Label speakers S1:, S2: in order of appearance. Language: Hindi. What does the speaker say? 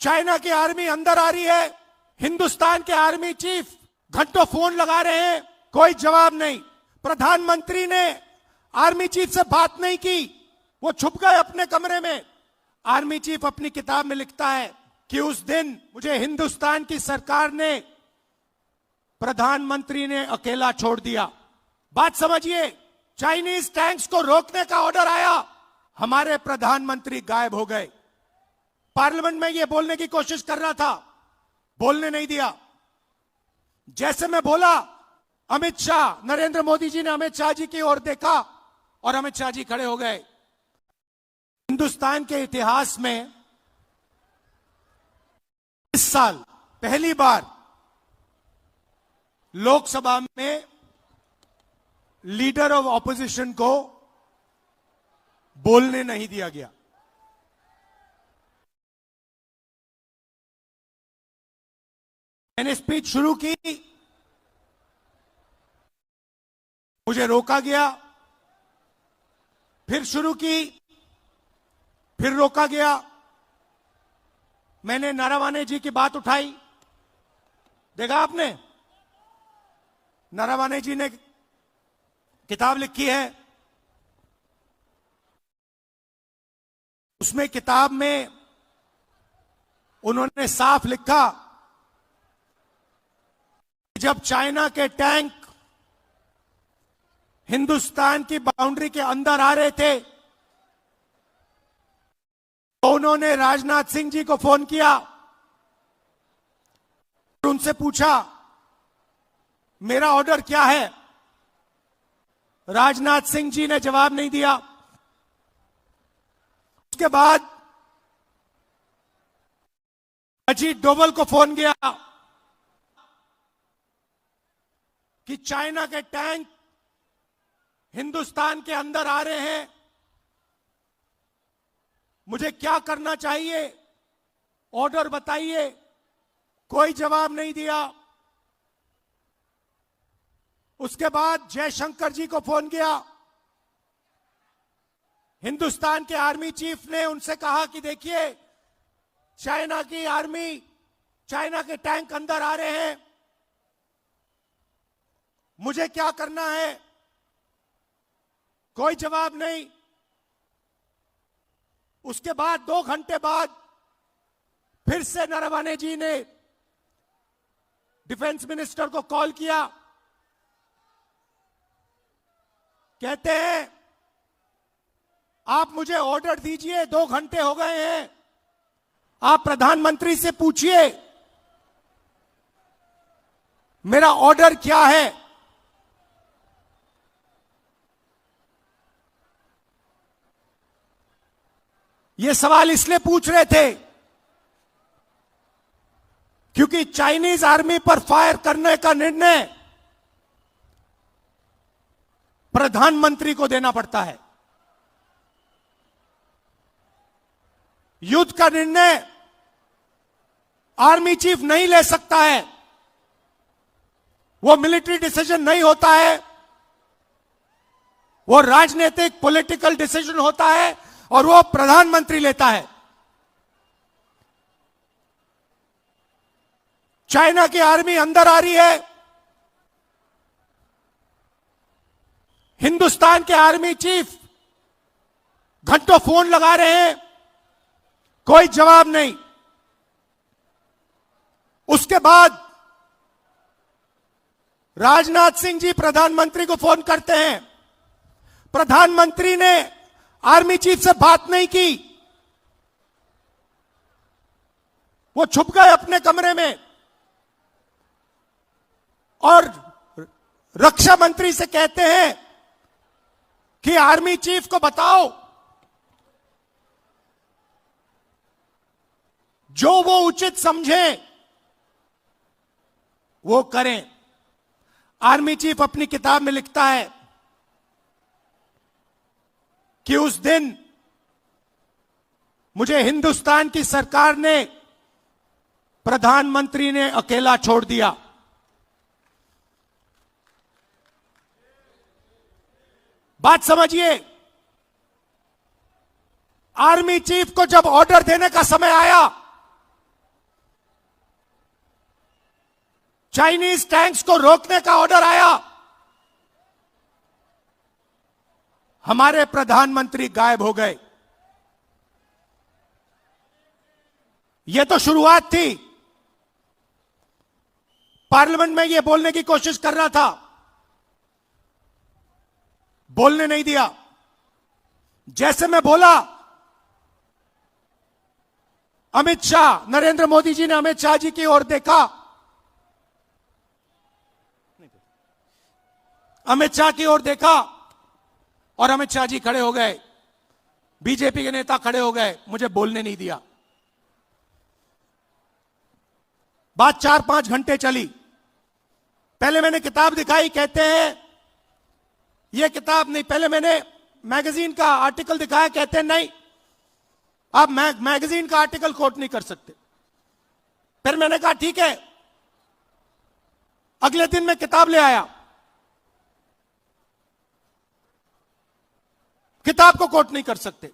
S1: चाइना की आर्मी अंदर आ रही है, हिंदुस्तान के आर्मी चीफ घंटों फोन लगा रहे हैं, कोई जवाब नहीं। प्रधानमंत्री ने आर्मी चीफ से बात नहीं की, वो छुप गए अपने कमरे में। आर्मी चीफ अपनी किताब में लिखता है कि उस दिन मुझे हिंदुस्तान की सरकार ने, प्रधानमंत्री ने अकेला छोड़ दिया। बात समझिए, चाइनीज टैंक्स को रोकने का ऑर्डर आया, हमारे प्रधानमंत्री गायब हो गए। पार्लियामेंट में यह बोलने की कोशिश कर रहा था, बोलने नहीं दिया। जैसे मैं बोला, अमित शाह, नरेंद्र मोदी जी ने अमित शाह जी की ओर देखा और अमित शाह जी खड़े हो गए। हिंदुस्तान के इतिहास में इस साल पहली बार लोकसभा में लीडर ऑफ ऑपोजिशन को बोलने नहीं दिया गया। मैंने स्पीच शुरू की, मुझे रोका गया, फिर शुरू की, फिर रोका गया। मैंने नारावाने जी की बात उठाई, देखा आपने, नारावाने जी ने किताब लिखी है, उसमें किताब में उन्होंने साफ लिखा, जब चाइना के टैंक हिंदुस्तान की बाउंड्री के अंदर आ रहे थे तो उन्होंने राजनाथ सिंह जी को फोन किया, उनसे पूछा मेरा ऑर्डर क्या है। राजनाथ सिंह जी ने जवाब नहीं दिया। उसके बाद अजीत डोभाल को फोन किया कि चाइना के टैंक हिंदुस्तान के अंदर आ रहे हैं, मुझे क्या करना चाहिए, ऑर्डर बताइए। कोई जवाब नहीं दिया। उसके बाद जयशंकर जी को फोन किया, हिंदुस्तान के आर्मी चीफ ने उनसे कहा कि देखिए चाइना की आर्मी, चाइना के टैंक अंदर आ रहे हैं, मुझे क्या करना है। कोई जवाब नहीं। उसके बाद 2 घंटे बाद फिर से नरवणे जी ने डिफेंस मिनिस्टर को कॉल किया, कहते हैं आप मुझे ऑर्डर दीजिए, 2 घंटे हो गए हैं, आप प्रधानमंत्री से पूछिए मेरा ऑर्डर क्या है। ये सवाल इसलिए पूछ रहे थे क्योंकि चाइनीज आर्मी पर फायर करने का निर्णय प्रधानमंत्री को देना पड़ता है। युद्ध का निर्णय आर्मी चीफ नहीं ले सकता है, वो मिलिट्री डिसीजन नहीं होता है, वो राजनीतिक पॉलिटिकल डिसीजन होता है और वो प्रधानमंत्री लेता है। चाइना की आर्मी अंदर आ रही है, हिंदुस्तान के आर्मी चीफ घंटों फोन लगा रहे हैं, कोई जवाब नहीं। उसके बाद राजनाथ सिंह जी प्रधानमंत्री को फोन करते हैं, प्रधानमंत्री ने आर्मी चीफ से बात नहीं की, वो छुप गए अपने कमरे में और रक्षा मंत्री से कहते हैं कि आर्मी चीफ को बताओ जो वो उचित समझे वो करें। आर्मी चीफ अपनी किताब में लिखता है कि उस दिन मुझे हिंदुस्तान की सरकार ने, प्रधानमंत्री ने अकेला छोड़ दिया। बात समझिए, आर्मी चीफ को जब ऑर्डर देने का समय आया चाइनीज टैंक्स को रोकने का ऑर्डर आया। हमारे प्रधानमंत्री गायब हो गए। यह तो शुरुआत थी। पार्लियामेंट में यह बोलने की कोशिश कर रहा था, बोलने नहीं दिया। जैसे मैं बोला, अमित शाह, नरेंद्र मोदी जी ने अमित शाह जी की ओर देखा। अमित शाह की ओर देखा और अमित शाह जी खड़े हो गए, बीजेपी के नेता खड़े हो गए, मुझे बोलने नहीं दिया। बात 4-5 घंटे चली। पहले मैंने किताब दिखाई, कहते हैं यह किताब नहीं। पहले मैंने मैगजीन का आर्टिकल दिखाया, कहते हैं नहीं, आप मैगजीन का आर्टिकल कोट नहीं कर सकते। फिर मैंने कहा ठीक है। अगले दिन मैं किताब ले आया, किताब को कोट नहीं कर सकते।